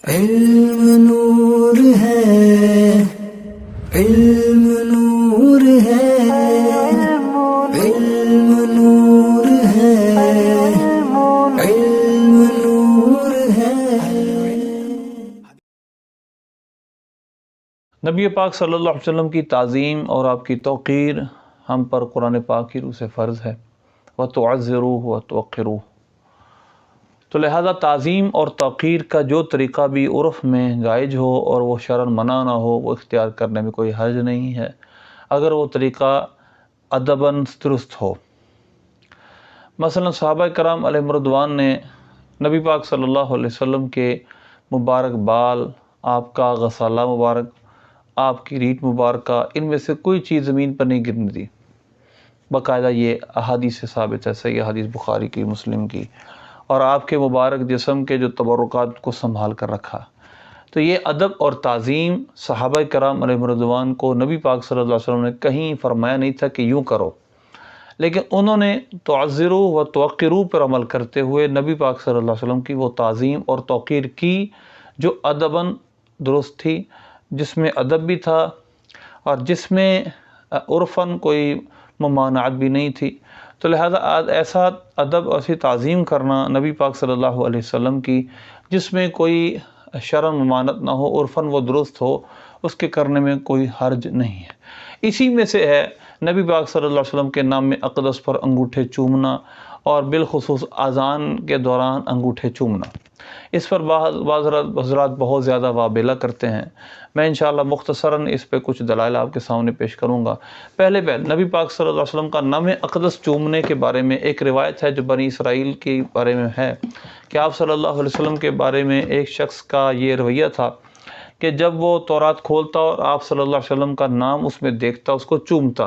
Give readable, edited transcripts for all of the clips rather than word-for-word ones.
علم نور ہے، علم نور ہے، علم نور ہے، علم نور ہے۔ نبی پاک صلی اللہ علیہ وسلم کی تعظیم اور آپ کی توقیر ہم پر قرآن پاک کی روح سے فرض ہے۔ وَتُعَزِّرُوهُ وَتُوَقِّرُوهُ، تو لہذا تعظیم اور توقیر کا جو طریقہ بھی عرف میں رائج ہو اور وہ شرعاً منع نہ ہو، وہ اختیار کرنے میں کوئی حرج نہیں ہے، اگر وہ طریقہ ادباً درست ہو۔ مثلا صحابہ کرام علیہم رضوان نے نبی پاک صلی اللہ علیہ وسلم کے مبارک بال، آپ کا غسالہ مبارک، آپ کی ریٹ مبارکہ، ان میں سے کوئی چیز زمین پر نہیں گرنے دی۔ باقاعدہ یہ احادیث سے ثابت ہے، صحیح حدیث بخاری کی، مسلم کی، اور آپ کے مبارک جسم کے جو تبرکات کو سنبھال کر رکھا۔ تو یہ ادب اور تعظیم صحابہ کرام علیہم رضوان کو نبی پاک صلی اللہ علیہ وسلم نے کہیں فرمایا نہیں تھا کہ یوں کرو، لیکن انہوں نے تعزروا و توقروا پر عمل کرتے ہوئے نبی پاک صلی اللہ علیہ وسلم کی وہ تعظیم اور توقیر کی جو ادباً درست تھی، جس میں ادب بھی تھا اور جس میں عرفاً کوئی ممانعت بھی نہیں تھی۔ تو لہذا ایسا ادب اور ایسی تعظیم کرنا نبی پاک صلی اللہ علیہ وسلم کی جس میں کوئی شرعاً ممانعت نہ ہو، عرفاً وہ درست ہو، اس کے کرنے میں کوئی حرج نہیں ہے۔ اسی میں سے ہے نبی پاک صلی اللہ علیہ وسلم کے نام اقدس پر انگوٹھے چومنا، اور بالخصوص اذان کے دوران انگوٹھے چومنا۔ اس پر بعض حضرات بہت زیادہ وابلہ کرتے ہیں۔ میں انشاءاللہ مختصراً اس پہ کچھ دلائل آپ کے سامنے پیش کروں گا۔ پہلے نبی پاک صلی اللہ علیہ وسلم کا نام اقدس چومنے کے بارے میں ایک روایت ہے جو بنی اسرائیل کے بارے میں ہے کہ آپ صلی اللہ علیہ وسلم کے بارے میں ایک شخص کا یہ رویہ تھا کہ جب وہ تورات کھولتا اور آپ صلی اللہ علیہ وسلم کا نام اس میں دیکھتا، اس کو چومتا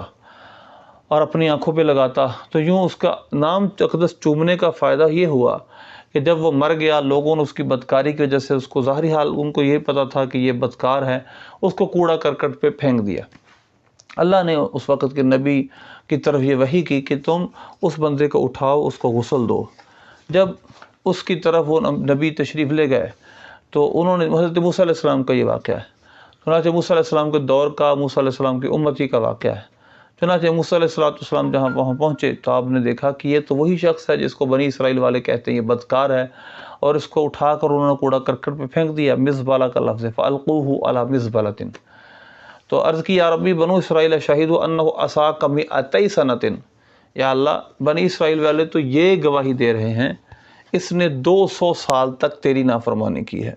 اور اپنی آنکھوں پہ لگاتا، تو یوں اس کا نام اقدس چومنے کا فائدہ یہ ہوا کہ جب وہ مر گیا، لوگوں نے اس کی بدکاری کی وجہ سے اس کو، ظاہری حال ان کو یہ پتہ تھا کہ یہ بدکار ہے، اس کو کوڑا کرکٹ پہ پھینک دیا۔ اللہ نے اس وقت کے نبی کی طرف یہ وحی کی کہ تم اس بندے کو اٹھاؤ، اس کو غسل دو۔ جب اس کی طرف وہ نبی تشریف لے گئے تو انہوں نے، حضرت موسیٰ علیہ السلام کا یہ واقعہ ہے، چنانچہ موسیٰ علیہ السلام کے دور کا، موسیٰ علیہ السلام کی امتی کا واقعہ ہے۔ چنانچہ موسیٰ علیہ السلام جہاں وہاں پہنچے تو آپ نے دیکھا کہ یہ تو وہی شخص ہے جس کو بنی اسرائیل والے کہتے ہیں یہ بدکار ہے، اور اس کو اٹھا کر انہوں نے کوڑا کرکٹ پہ پھینک دیا۔ مزبلہ کا لفظ ہے، فَأَلْقُوهُ عَلَى مِزْبَلَةٍ۔ تو عرض کی یا ربی بنو اسرائیل شہیدوا انہ عصاک مئتی سنۃ، یا اللہ بنی اسرائیل والے تو یہ گواہی دے رہے ہیں اس نے 200 سال تک تیری نافرمانی کی ہے،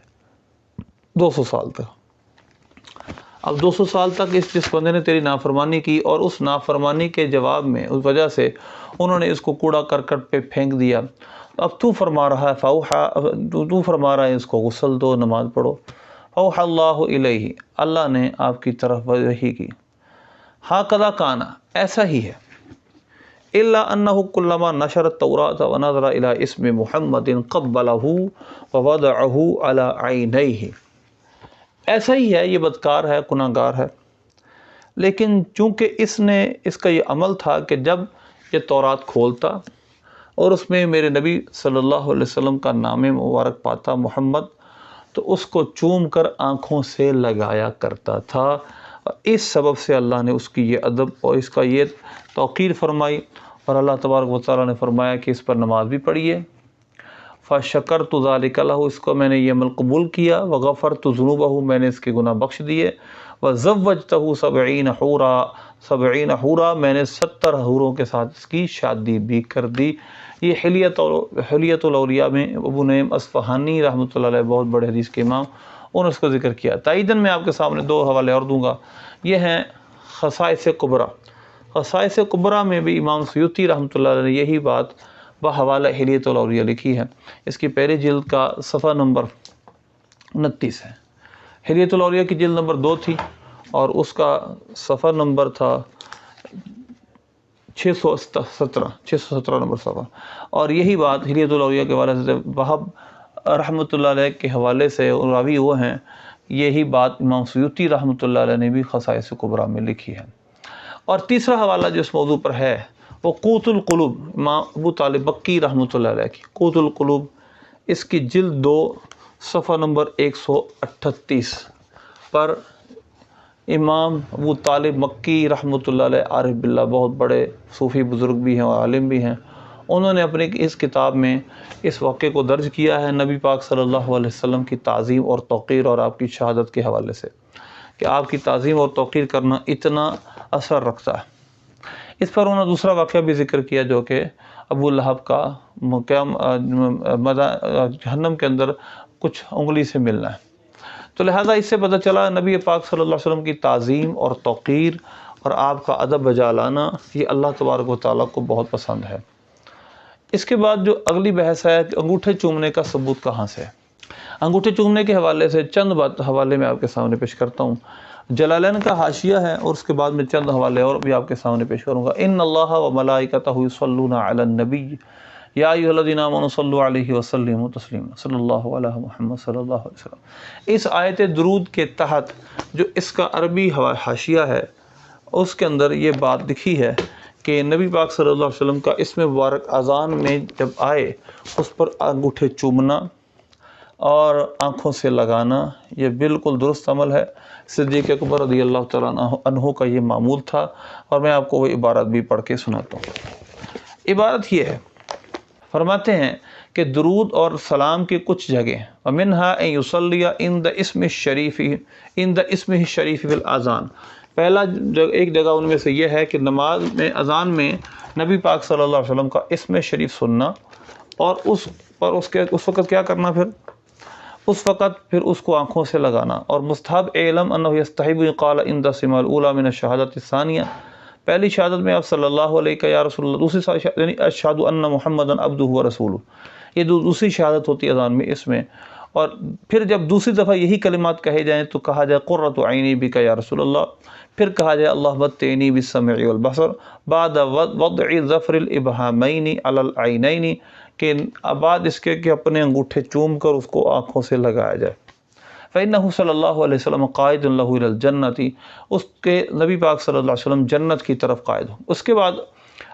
200 سال تک۔ اب 200 سال تک جس بندے نے تیری نافرمانی کی، اور اس نافرمانی کے جواب میں، اس وجہ سے انہوں نے اس کو کوڑا کرکٹ پہ پھینک دیا، اب تو فرما رہا ہے تو فرما رہا ہے اس کو غسل دو، نماز پڑھو۔ فَأَوْحَى اللَّهُ إِلَيْهِ، اللہ نے آپ کی طرف وحی کی۔ هَكَذَا كَانَ، ایسا ہی ہے۔ إِلَّا أَنَّهُ كُلَّمَا نَشَرَ التَّوْرَاةَ وَنَظَرَ إِلَىٰ اسْمِ مُحَمَّدٍ قَبَّلَهُ وَوَضَعَهُ عَلَىٰ عَيْنَيْهِ، ایسا ہی ہے، یہ بدکار ہے، گناہگار ہے، لیکن چونکہ اس کا یہ عمل تھا کہ جب یہ تورات کھولتا اور اس میں میرے نبی صلی اللہ علیہ وسلم کا نام مبارک پاتا محمد، تو اس کو چوم کر آنکھوں سے لگایا کرتا تھا، اور اس سبب سے اللہ نے اس کی یہ ادب اور اس کا یہ توقیر فرمائی، اور اللہ تبارک و تعالیٰ نے فرمایا کہ اس پر نماز بھی پڑھیے۔ فَشَكَرْتُ ذَلِكَ لَهُ، اس کو میں نے یہ عمل قبول کیا، وَغَفَرْتُ ذُنُوبَهُ، میں نے اس کے گناہ بخش دیے، وَزَوَّجْتَهُ 70 حورا، میں نے 70 حوروں کے ساتھ اس کی شادی بھی کر دی۔ یہ حلیت الاولیاء میں ابو نعیم اصفہانی رحمۃ اللہ علیہ، بہت بڑے حدیث کے امام، انہوں نے اس کو ذکر کیا۔ تائیداً میں آپ کے سامنے 2 حوالے اور دوں گا، یہ ہیں خصائص کبریٰ۔ خصائص کبریٰ میں بھی امام سیوطی رحمۃ اللہ علیہ نے یہی بات بحوالہ حلیت الاولیاء لکھی ہے۔ اس کی پہلی جلد کا صفحہ نمبر 29 ہے۔ حلیت الاولیاء کی جلد نمبر 2 تھی، اور اس کا صفحہ نمبر تھا 617 نمبر صفحہ، اور یہی بات حلیت الاولیاء کے حوالے سے وہاب رحمۃ اللہ علیہ کے حوالے سے راوی وہ ہیں، یہی بات امام سیوطی رحمۃ اللہ علیہ نے بھی خصائص کبریٰ میں لکھی ہے۔ اور تیسرا حوالہ جو اس موضوع پر ہے وہ قوت القلوب، امام ابو طالب بکی رحمۃ اللہ علیہ کی قوت القلوب، اس کی جلد 2 صفحہ نمبر 138 پر امام ابو طالب مکی رحمۃ اللہ علیہ عارف باللہ، بہت بڑے صوفی بزرگ بھی ہیں اور عالم بھی ہیں، انہوں نے اپنی اس کتاب میں اس واقعے کو درج کیا ہے نبی پاک صلی اللہ علیہ وسلم کی تعظیم اور توقیر اور آپ کی شہادت کے حوالے سے، کہ آپ کی تعظیم اور توقیر کرنا اتنا اثر رکھتا ہے۔ اس پر انہوں نے دوسرا واقعہ بھی ذکر کیا جو کہ ابو لہب کا جہنم کے اندر کچھ انگلی سے ملنا ہے۔ تو لہٰذا اس سے پتہ چلا نبی پاک صلی اللہ علیہ وسلم کی تعظیم اور توقیر اور آپ کا ادب بجا لانا یہ اللہ تبارک و تعالیٰ کو بہت پسند ہے۔ اس کے بعد جو اگلی بحث ہے کہ انگوٹھے چومنے کا ثبوت کہاں سے ہے۔ انگوٹھے چومنے کے حوالے سے چند حوالے میں آپ کے سامنے پیش کرتا ہوں۔ جلالین کا حاشیہ ہے اور اس کے بعد میں چند حوالے اور بھی آپ کے سامنے پیش کروں گا۔ ان اللہ و ملائکتہ یصلون علی النبی یا ایھا الذین آمنوا صلوا علیہ وسلموا تسلیما صلی اللہ علی محمد صلی اللہ علیہ وسلم۔ اس آیت درود کے تحت جو اس کا عربی حاشیہ ہے اس کے اندر یہ بات لکھی ہے کہ نبی پاک صلی اللہ علیہ وسلم کا اسم مبارک اذان میں جب آئے اس پر انگوٹھے چومنا اور آنکھوں سے لگانا یہ بالکل درست عمل ہے۔ صدیق اکبر رضی اللہ تعالیٰ عنہ کا یہ معمول تھا، اور میں آپ کو وہ عبارت بھی پڑھ کے سناتا ہوں۔ عبارت یہ ہے، فرماتے ہیں کہ درود اور سلام کی کچھ جگہ ومنها ان یصلی عند اسم الشریف فی الاذان، پہلا ایک جگہ ان میں سے یہ ہے کہ نماز میں اذان میں نبی پاک صلی اللہ علیہ وسلم کا اسم شریف سننا اور اس وقت کیا کرنا، اس کو آنکھوں سے لگانا۔ اور مستحب اعلم انہ یستحب قال عند السماع الاولى من الشہادۃ الثانیہ، پہلی شہادت میں آپ صلی اللہ علیہ یا رسول اللہ، دوسری شہادت یعنی اشہد ان محمدا عبدہ ورسولہ، یہ دوسری شہادت ہوتی ہے اذان میں اس میں۔ اور پھر جب دوسری دفعہ یہی کلمات کہے جائیں تو کہا جائے قرۃ عینی بک یا رسول اللہ، پھر کہا جائے اللہ متعنی بالسمع والبصر بعد وضع ظفر الابہامین علی العینین، کہ بعد اس کے کہ اپنے انگوٹھے چوم کر اس کو آنکھوں سے لگایا جائے۔ فإنہ صلی اللہ علیہ وسلم قائد لہ الی الجنۃ، اس کے نبی پاک صلی اللہ علیہ وسلم جنت کی طرف قائد ہوں۔ اس کے بعد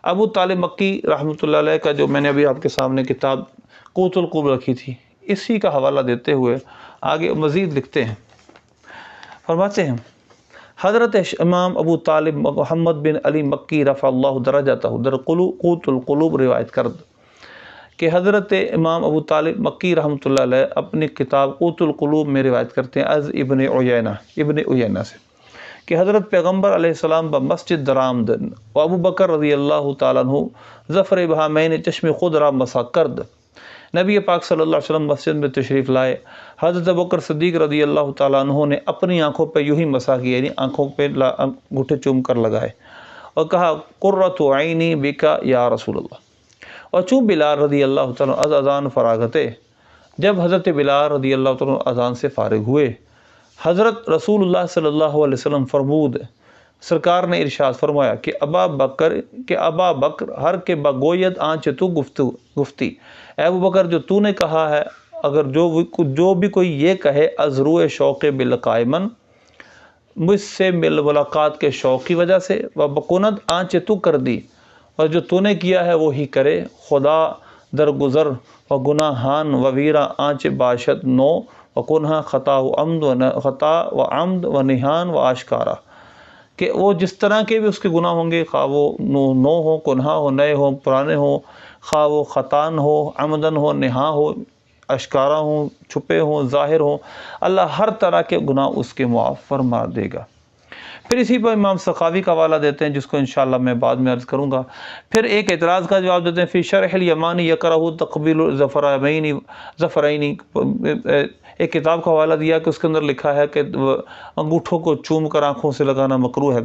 ابو طالب مکی رحمۃ اللہ علیہ کا جو میں نے ابھی آپ کے سامنے کتاب قوت القلوب رکھی تھی، اسی کا حوالہ دیتے ہوئے آگے مزید لکھتے ہیں، فرماتے ہیں حضرت امام ابو طالب محمد بن علی مکی رفع اللہ درجتہ در قوت القلوب روایت کرد کہ حضرت امام ابو طالب مکی رحمۃ اللہ علیہ اپنی کتاب قوت القلوب میں روایت کرتے ہیں از ابن عیینہ سے کہ حضرت پیغمبر علیہ السلام بمسجد درآمد و ابو بکر رضی اللہ تعالیٰ عنہ ظفر ابہامین چشم خود را مسا کرد، نبی پاک صلی اللہ علیہ وسلم مسجد میں تشریف لائے، حضرت ابوبکر صدیق رضی اللہ تعالیٰ عنہ نے اپنی آنکھوں پہ یوں ہی مسا کیا، یعنی آنکھوں پہ انگوٹھے چوم کر لگائے اور کہا قرۃ عینی بکا یا رسول اللہ۔ اور چوں بلال رضی اللہ تعالیٰ از اذان فراغتے، جب حضرت بلال رضی اللہ تعالیٰ اذان سے فارغ ہوئے، حضرت رسول اللہ صلی اللہ علیہ وسلم فرمود، سرکار نے ارشاد فرمایا کہ ابا بکر ہر کے بگوید آنچ تو گفتی، اے ابو بکر جو تو نے کہا ہے، اگر جو بھی کوئی یہ کہے از روئے شوق بلقائے من، مجھ سے ملاقات کے شوق کی وجہ سے، و بکنت آنچ تو کر دی، اور جو تو نے کیا ہے وہی کرے، خدا درگزر و گناہان و ویرا آنچ باشد نو و کنہا خطا و عمد و نہان و آشکارا، کہ وہ جس طرح کے بھی اس کے گناہ ہوں گے، خواہ وہ نو ہو، کنہا ہو، نئے ہو، پرانے ہو، خواہ وہ خطان ہو، عمدن ہو، نہا ہو، اشکارا ہوں، چھپے ہوں، ظاہر ہوں، اللہ ہر طرح کے گناہ اس کے معاف فرما دے گا۔ پھر اسی پر امام سخاوی کا حوالہ دیتے ہیں جس کو انشاءاللہ میں بعد میں عرض کروں گا۔ پھر ایک اعتراض کا جواب دیتے ہیں فی شرح الیمانی یکرہ تقبیل ظفرین، ایک کتاب کا حوالہ دیا کہ اس کے اندر لکھا ہے کہ انگوٹھوں کو چوم کر آنکھوں سے لگانا مکروہ ہے۔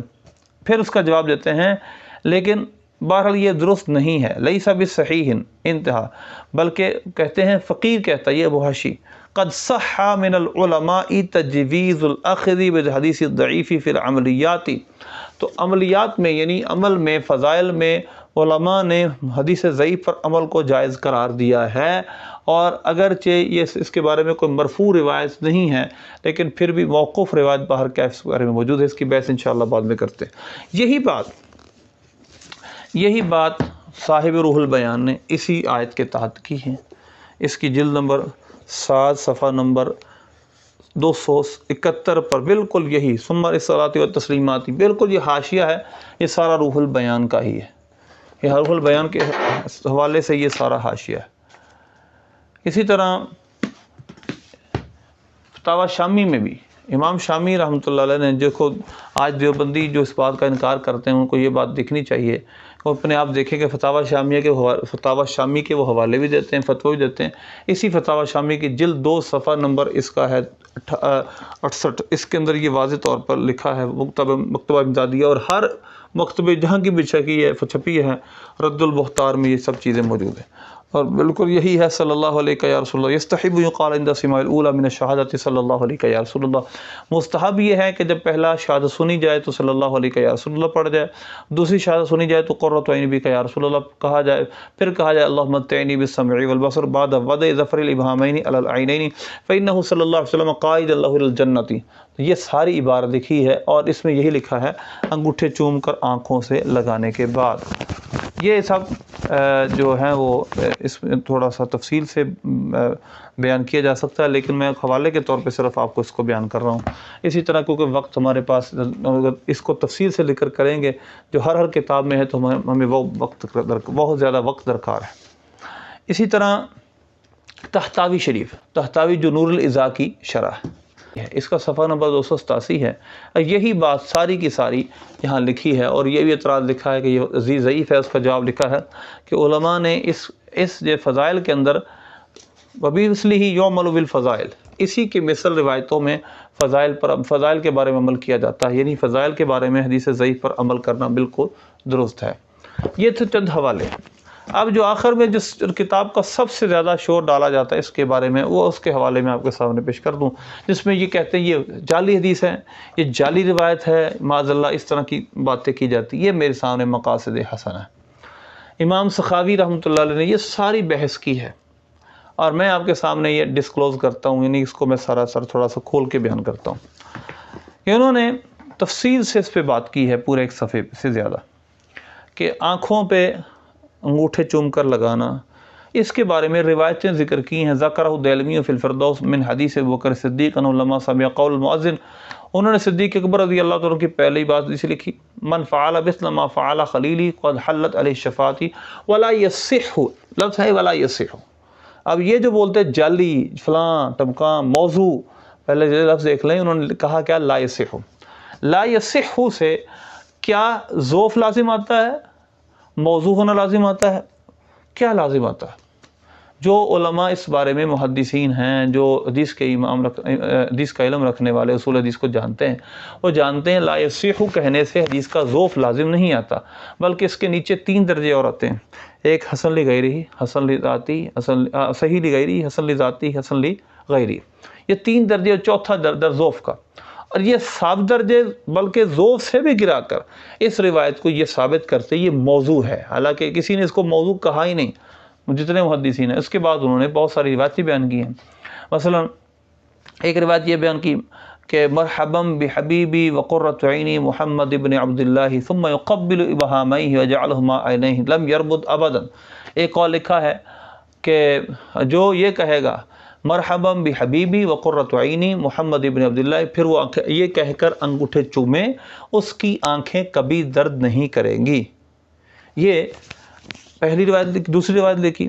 پھر اس کا جواب دیتے ہیں لیکن بہرحال یہ درست نہیں ہے، لیس بصحیح انتہا، بلکہ کہتے ہیں فقیر کہتا ہے یہ ابو حشی قد صح من العلماء تجویز الاخذ بالحدیث الضعیف فی العملیات، تو عملیات میں یعنی عمل میں فضائل میں علماء نے حدیث ضعیف پر عمل کو جائز قرار دیا ہے، اور اگرچہ یہ اس کے بارے میں کوئی مرفوع روایت نہیں ہے لیکن پھر بھی موقوف روایت باہر کیف اس بارے میں موجود ہے، اس کی بحث انشاءاللہ بعد میں کرتے ہیں۔ یہی بات صاحب روح البیان نے اسی آیت کے تحت کی ہے، اس کی جلد نمبر 7 صفحہ نمبر 271 پر بالکل یہی ثم الصلاۃ والتسلیمات، بالکل یہ حاشیہ ہے، یہ سارا روح البیان کا ہی ہے، یہ روح البیان کے حوالے سے یہ سارا حاشیہ ہے۔ اسی طرح فتاوی شامی میں بھی امام شامی رحمۃ اللہ علیہ نے، دیکھو آج دیوبندی جو اس بات کا انکار کرتے ہیں ان کو یہ بات دیکھنی چاہیے، وہ اپنے آپ دیکھیں کہ فتاوی شامی کے وہ حوالے بھی دیتے ہیں، فتوی بھی دیتے ہیں۔ اسی فتاوی شامی کی جلد 2 صفحہ نمبر اس کا ہے 68، اس کے اندر یہ واضح طور پر لکھا ہے، مکتبہ امدادیہ اور ہر مکتبے جہاں کی بھی چھپی ہے رد البختار میں یہ سب چیزیں موجود ہیں، اور بالکل یہی ہے صلی اللہ علیہ یا رسول اللہ۔ یستحب یقال عند سماع الاولی من الشہادۃ صلی اللہ علیہ یا رسول اللہ، مستحب یہ ہے کہ جب پہلا شہادت سنی جائے تو صلی اللہ علیہ یا رسول اللہ پڑھ جائے، دوسری شہادت سنی جائے تو قرۃ عین بک یا رسول اللہ کہا جائے، پھر کہا جائے اللہم متعنی بالسمع والبصر بعد وضع ظفر الابہامین علی العینین فانہ صلی اللہ علیہ وسلم قائد له الی الجنۃ۔ یہ ساری عبارت لکھی ہے اور اس میں یہی لکھا ہے انگوٹھے چوم کر آنکھوں سے لگانے کے بعد۔ یہ سب جو ہیں وہ اس میں تھوڑا سا تفصیل سے بیان کیا جا سکتا ہے، لیکن میں ایک حوالے کے طور پہ صرف آپ کو اس کو بیان کر رہا ہوں۔ اسی طرح کیونکہ وقت ہمارے پاس، اگر اس کو تفصیل سے ذکر کریں گے جو ہر کتاب میں ہے تو ہمیں وہ بہت زیادہ وقت درکار ہے۔ اسی طرح طحطاوی شریف، طحطاوی جو نور الازا کی شرح ہے، اس کا صفحہ نمبر 287 ہے، یہی بات ساری کی ساری یہاں لکھی ہے، اور یہ بھی اعتراض لکھا ہے کہ یہ ضعیف ہے، اس کا جواب لکھا ہے کہ علماء نے اس جو فضائل کے اندر وَبِمِثْلِهِ يُعْمَلُ بِالْفَضَائِل، اسی کے مثل روایتوں میں فضائل کے بارے میں عمل کیا جاتا ہے، یعنی فضائل کے بارے میں حدیث ضعیف پر عمل کرنا بالکل درست ہے۔ یہ تھے چند حوالے۔ اب جو آخر میں جس کتاب کا سب سے زیادہ شور ڈالا جاتا ہے اس کے بارے میں، وہ اس کے حوالے میں آپ کے سامنے پیش کر دوں، جس میں یہ کہتے ہیں یہ جعلی حدیث ہے، یہ جعلی روایت ہے، معاذ اللہ اس طرح کی باتیں کی جاتی۔ یہ میرے سامنے مقاصد حسن ہے۔ امام سخاوی رحمۃ اللہ علیہ نے یہ ساری بحث کی ہے، اور میں آپ کے سامنے یہ ڈسکلوز کرتا ہوں، یعنی اس کو میں سراسر تھوڑا سا کھول کے بیان کرتا ہوں کہ انہوں نے تفصیل سے اس پہ بات کی ہے، پورے ایک صفحے سے زیادہ، کہ آنکھوں پہ انگوٹھے چوم کر لگانا، اس کے بارے میں روایتیں ذکر کی ہیں۔ ذکرہ الدیلمی فی الفردوس من حدیث ابوبکر صدیق انہ لما سمع قول المؤذن، انہوں نے صدیق اکبر رضی اللہ عنہ کی پہلی بات اسی لکھی، من فعل مثل ما فعل خلیلی قد حلت علیہ الشفاعۃ ولا یصح، لفظ ہے ولا یصح۔ اب یہ جو بولتے جعلی فلاں ٹمکاں موضوع، پہلے یہ لفظ دیکھ لیں، انہوں نے کہا کیا لا یصح، لا یصح سے کیا ذوف لازم آتا ہے، موضوع ہونا لازم آتا ہے، کیا لازم آتا ہے؟ جو علماء اس بارے میں محدثین ہیں، جو حدیث کا علم رکھنے والے، اصول حدیث کو جانتے ہیں، وہ جانتے ہیں لا یصح کہنے سے حدیث کا ذوف لازم نہیں آتا، بلکہ اس کے نیچے 3 درجے اور آتے ہیں، ایک حسن لغیری، حسن لذاتی، صحیح لغیری، حسن لذاتی، حسن لغیری، یہ 3 درجے، اور چوتھا درجہ ذوف کا، اور یہ 7 درجے بلکہ ذوف سے بھی گرا کر اس روایت کو یہ ثابت کرتے یہ موضوع ہے، حالانکہ کسی نے اس کو موضوع کہا ہی نہیں، جتنے محدثین ہیں۔ اس کے بعد انہوں نے بہت ساری روایتیں بیان کی ہیں، مثلا ایک روایت یہ بیان کی کہ مرحبا بحبیبی وقرۃ عینی محمد ابن عبداللہ ثم یقبل ابہامیہ وجعلہما عینیہ لم یربد ابدا۔ ایک اور لکھا ہے کہ جو یہ کہے گا مرحبا بحبیبی وقرۃ عینی محمد ابن عبداللہ، پھر وہ یہ کہہ کر انگوٹھے چومے، اس کی آنکھیں کبھی درد نہیں کریں گی۔ یہ پہلی روایت، دوسری روایت لکھی۔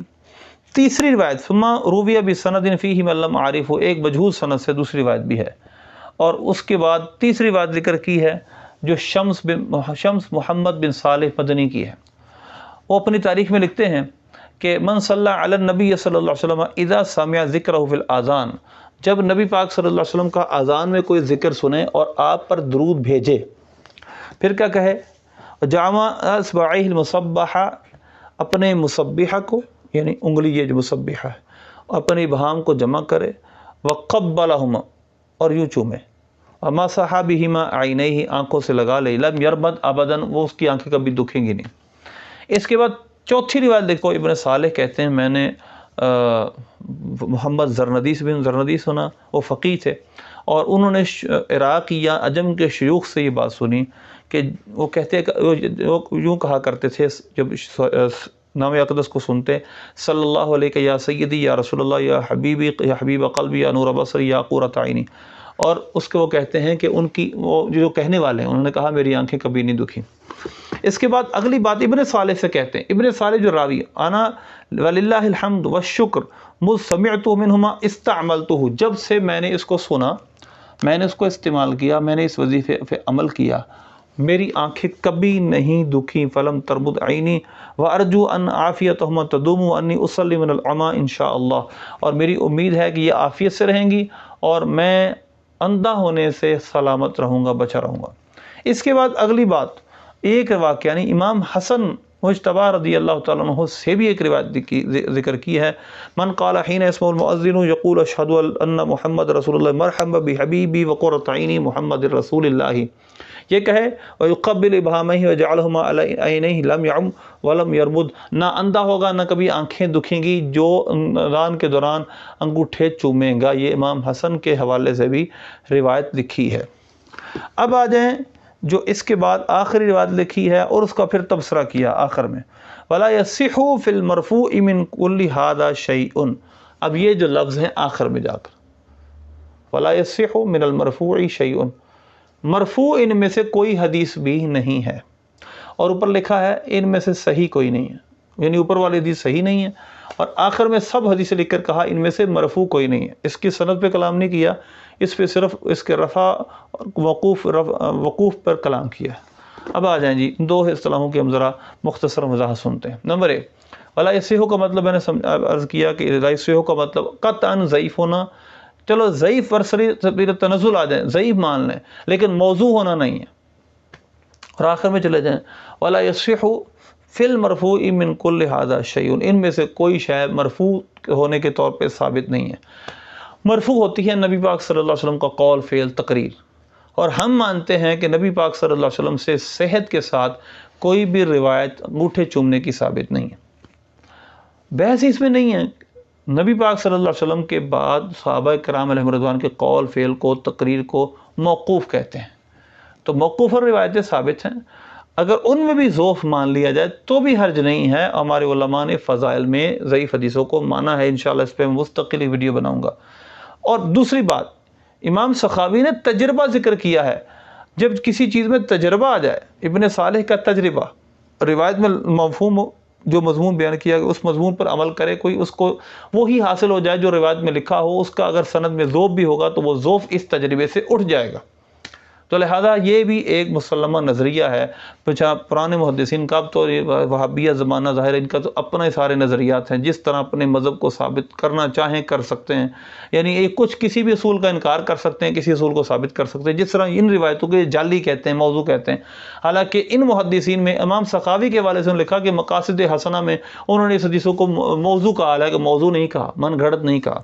تیسری روایت ثم روی بسند فیہ من لم عارف، ایک مجہول سند سے دوسری روایت بھی ہے، اور اس کے بعد تیسری بات ذکر کی ہے جو شمس محمد بن صالح مدنی کی ہے۔ وہ اپنی تاریخ میں لکھتے ہیں کہ من صلی علی النبی صلی اللہ علیہ وسلم اذا سمع ذکرہ فی الاذان، جب نبی پاک صلی اللہ علیہ وسلم کا اذان میں کوئی ذکر سنے اور آپ پر درود بھیجے، پھر کیا کہے، جامع اصبعہ المصبحہ، اپنے مصبحہ کو، یعنی انگلی یہ جو مصبحہ ہے، اپنے ابہام کو جمع کرے، وقبلہما، اور یوں چومے، ومسح بہما عینیہ، آنکھوں سے لگا لے، لم یربد ابدا، وہ اس کی آنکھیں کبھی دکھیں گی نہیں۔ اس کے بعد چوتھی روایت دیکھو، ابن صالح کہتے ہیں میں نے محمد زرندی بن زرندی سنا، وہ فقیہ تھے، اور انہوں نے عراق یا عجم کے شیوخ سے یہ بات سنی کہ وہ کہتے ہیں، یوں کہا کرتے تھے جب نام اقدس کو سنتے صلی اللہ علیہ یا سیدی یا رسول اللہ یا حبیبی یا حبیب قلبی یا نور بصری یا قرۃ عینی، اور اس کے وہ کہتے ہیں کہ ان کی وہ جو کہنے والے ہیں انہوں نے کہا میری آنکھیں کبھی نہیں دکھی۔ اس کے بعد اگلی بات ابن صالح سے کہتے ہیں، ابن صالح جو راوی، انا وللہ الحمد والشکر مذ سمعت منہما استعملتہ، جب سے میں نے اس کو سنا، میں نے اس کو استعمال کیا، میں نے اس وظیفے پہ عمل کیا، میری آنکھیں کبھی نہیں دکھی، فلم تربت عینی وارجو ان عافیتہما تدوم انی اصلی من العمی انشاءاللہ، اور میری امید ہے کہ یہ عافیت سے رہیں گی اور میں اندھا ہونے سے سلامت رہوں گا، بچا رہوں گا۔ اس کے بعد اگلی بات ایک واقعہ، یعنی امام حسن مجتبی رضی اللہ تعالیٰ عنہ سے بھی ایک روایت ذکر کی ہے، من قال حین اسم المؤذن یقول اشہد ان محمد رسول اللہ مرحبا بحبیبی وقرۃ عینی محمد رسول اللہ، یہ کہے وَيُقَبِّلْ إِبْهَامَيْهِ وَيَجْعَلْهُمَا عَلَىٰ عَيْنَيْهِ لَمْ يَعُمْ وَلَمْ يَرْمُدْ، نہ اندھا ہوگا نہ کبھی آنکھیں دکھیں گی جو اذان کے دوران انگوٹھے چومے گا۔ یہ امام حسن کے حوالے سے بھی روایت لکھی ہے۔ اب آ جائیں جو اس کے بعد آخری روایت لکھی ہے اور اس کا پھر تبصرہ کیا آخر میں، وَلَا يَصِحُّ فِي الْمَرْفُوعِ مِنْ كُلِّ هَذَا شَيْءٌ، اب یہ جو لفظ ہیں آخر میں جا کر، وَلَا يَصِحُّ مِنَ الْمَرْفُوعِ شَيْءٌ، مرفوع ان میں سے کوئی حدیث بھی نہیں ہے، اور اوپر لکھا ہے ان میں سے صحیح کوئی نہیں ہے، یعنی اوپر والی حدیث صحیح نہیں ہے، اور آخر میں سب حدیثیں لکھ کر کہا ان میں سے مرفوع کوئی نہیں ہے۔ اس کی سند پہ کلام نہیں کیا، اس پہ صرف اس کے رفع وقوف پر کلام کیا۔ اب آ جائیں جی دو اصطلاحوں کی ہم ذرا مختصر وضاحت سنتے ہیں۔ نمبر ایک، ولا یصح کا مطلب میں نے عرض کیا کہ لا یصح کا مطلب قطعا ضعیف ہونا، چلو ضعیف پر تنزل آ جائیں، ضعیف مان لیں، لیکن موضوع ہونا نہیں ہے۔ اور آخر میں چلے جائیں، ولا یصح فی المرفوع من کل ھذا شیء، ان میں سے کوئی شے مرفوع ہونے کے طور پہ ثابت نہیں ہے۔ مرفوع ہوتی ہے نبی پاک صلی اللہ علیہ وسلم کا قول، فعل، تقریر، اور ہم مانتے ہیں کہ نبی پاک صلی اللہ علیہ وسلم سے صحت کے ساتھ کوئی بھی روایت انگوٹھے چومنے کی ثابت نہیں ہے۔ بحث اس میں نہیں ہے، نبی پاک صلی اللہ علیہ وسلم کے بعد صحابہ کرام علیہم رضوان کے قول، فعل کو، تقریر کو موقوف کہتے ہیں، تو موقوف اور روایتیں ثابت ہیں، اگر ان میں بھی ضعف مان لیا جائے تو بھی حرج نہیں ہے۔ ہمارے علماء نے فضائل میں ضعیف حدیثوں کو مانا ہے، انشاءاللہ اس پہ میں مستقل ویڈیو بناؤں گا۔ اور دوسری بات، امام سخاوی نے تجربہ ذکر کیا ہے، جب کسی چیز میں تجربہ آ جائے، ابن صالح کا تجربہ، روایت میں مفہوم جو مضمون بیان کیا اس مضمون پر عمل کرے کوئی، اس کو وہی حاصل ہو جائے جو روایت میں لکھا ہو، اس کا اگر سند میں ذوف بھی ہوگا تو وہ ذوف اس تجربے سے اٹھ جائے گا۔ تو لہذا یہ بھی ایک مسلمہ نظریہ ہے۔ پرانے محدثین کا، اب تو وہابیہ زمانہ ظاہر ہے، ان کا تو اپنے سارے نظریات ہیں، جس طرح اپنے مذہب کو ثابت کرنا چاہیں کر سکتے ہیں، یعنی ایک کچھ کسی بھی اصول کا انکار کر سکتے ہیں، کسی اصول کو ثابت کر سکتے ہیں، جس طرح ان روایتوں کے جعلی کہتے ہیں، موضوع کہتے ہیں۔ حالانکہ ان محدثین میں امام سخاوی کے حوالے سے لکھا کہ مقاصد حسنہ میں انہوں نے اس حدیثوں کو موضوع کہا، حالانکہ موضوع نہیں کہا، من گھڑت نہیں کہا۔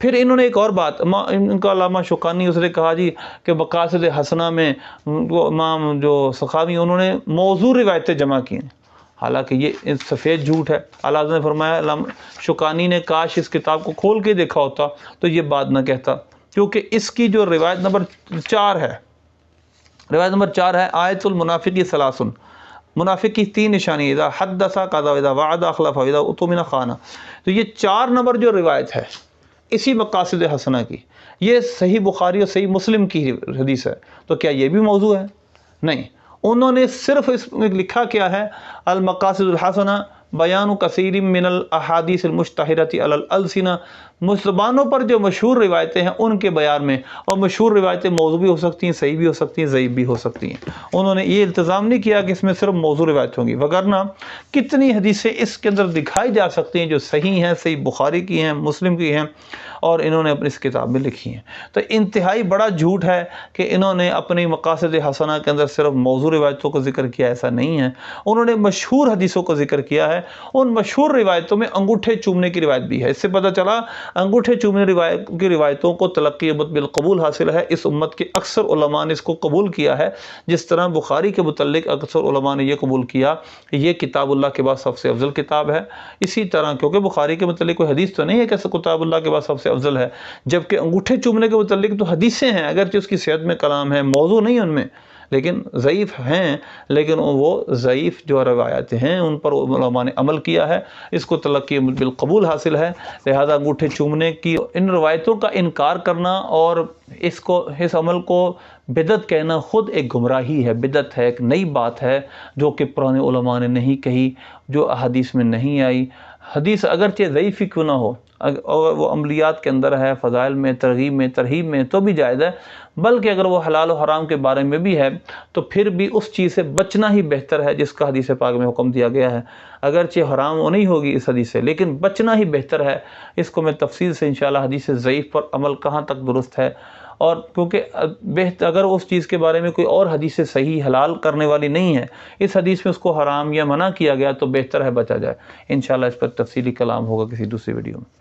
پھر انہوں نے ایک اور بات، ان کا علامہ شوکانی اس نے کہا جی کہ مقاصد حسنہ میں امام جو سخاوی انہوں نے موضوع روایتیں جمع کی ہیں، حالانکہ یہ سفید جھوٹ ہے۔ اعلیٰ حضرت نے فرمایا، علامہ شوکانی نے کاش اس کتاب کو کھول کے دیکھا ہوتا تو یہ بات نہ کہتا، کیونکہ اس کی جو روایت نمبر 4 ہے، روایت نمبر 4 ہے آیت المنافق ثلاث، منافق کی 3 نشانی، اذا حدث کذب، اذا وعد اخلف، اذا اؤتمن خان۔ تو یہ 4 نمبر جو روایت ہے اسی مقاصد حسنہ کی، یہ صحیح بخاری اور صحیح مسلم کی حدیث ہے، تو کیا یہ بھی موضوع ہے؟ نہیں، انہوں نے صرف اس میں لکھا کیا ہے، المقاصد الحسنہ بیان کثیر من الاحادیث المشتہرۃ علی الالسنہ، زبانوں پر جو مشہور روایتیں ہیں ان کے بیان میں، اور مشہور روایتیں موضوع بھی ہو سکتی ہیں، صحیح بھی ہو سکتی ہیں، ضعیف بھی ہو سکتی ہیں۔ انہوں نے یہ التزام نہیں کیا کہ اس میں صرف موضوع روایت ہوں گی، وگرنہ کتنی حدیثیں اس کے اندر دکھائی جا سکتی ہیں جو صحیح ہیں، صحیح بخاری کی ہیں، مسلم کی ہیں، اور انہوں نے اپنی اس کتاب میں لکھی ہیں۔ تو انتہائی بڑا جھوٹ ہے کہ انہوں نے اپنی مقاصد حسنہ کے اندر صرف موضوع روایتوں کو ذکر کیا، ایسا نہیں ہے، انہوں نے مشہور حدیثوں کو ذکر کیا ہے۔ ان مشہور روایتوں میں انگوٹھے چومنے کی روایت بھی ہے، اس سے پتہ چلا انگوٹھے چومنے کی روایتوں کو تلقی بالقبول حاصل ہے، اس امت کے اکثر علماء نے اس کو قبول کیا ہے، جس طرح بخاری کے متعلق اکثر علماء نے یہ قبول کیا کہ یہ کتاب اللہ کے بعد سب سے افضل کتاب ہے۔ اسی طرح کیونکہ بخاری کے متعلق کوئی حدیث تو نہیں ہے کہ کتاب اللہ کے بعد سب سے افضل ہے، جبکہ انگوٹھے چومنے کے متعلق تو حدیثیں ہیں، اگرچہ اس کی صحت میں کلام ہے، موضوع نہیں ان میں، لیکن ضعیف ہیں، لیکن وہ ضعیف جو روایات ہیں ان پر علماء نے عمل کیا ہے، اس کو تلقی بالقبول حاصل ہے۔ لہذا انگوٹھے چومنے کی ان روایتوں کا انکار کرنا اور اس عمل کو بدعت کہنا خود ایک گمراہی ہے، بدعت ہے، ایک نئی بات ہے جو کہ پرانے علماء نے نہیں کہی، جو احادیث میں نہیں آئی۔ حدیث اگرچہ ضعیف ہی کیوں نہ ہو، اگر وہ عملیات کے اندر ہے، فضائل میں، ترغیب میں، ترہیب میں، تو بھی جائز ہے، بلکہ اگر وہ حلال و حرام کے بارے میں بھی ہے تو پھر بھی اس چیز سے بچنا ہی بہتر ہے جس کا حدیث پاک میں حکم دیا گیا ہے۔ اگرچہ حرام وہ نہیں ہوگی اس حدیث سے، لیکن بچنا ہی بہتر ہے۔ اس کو میں تفصیل سے انشاءاللہ حدیث ضعیف پر عمل کہاں تک درست ہے، اور کیونکہ اگر اس چیز کے بارے میں کوئی اور حدیث صحیح حلال کرنے والی نہیں ہے، اس حدیث میں اس کو حرام یا منع کیا گیا، تو بہتر ہے بچا جائے۔ انشاءاللہ اس پر تفصیلی کلام ہوگا کسی دوسری ویڈیو میں۔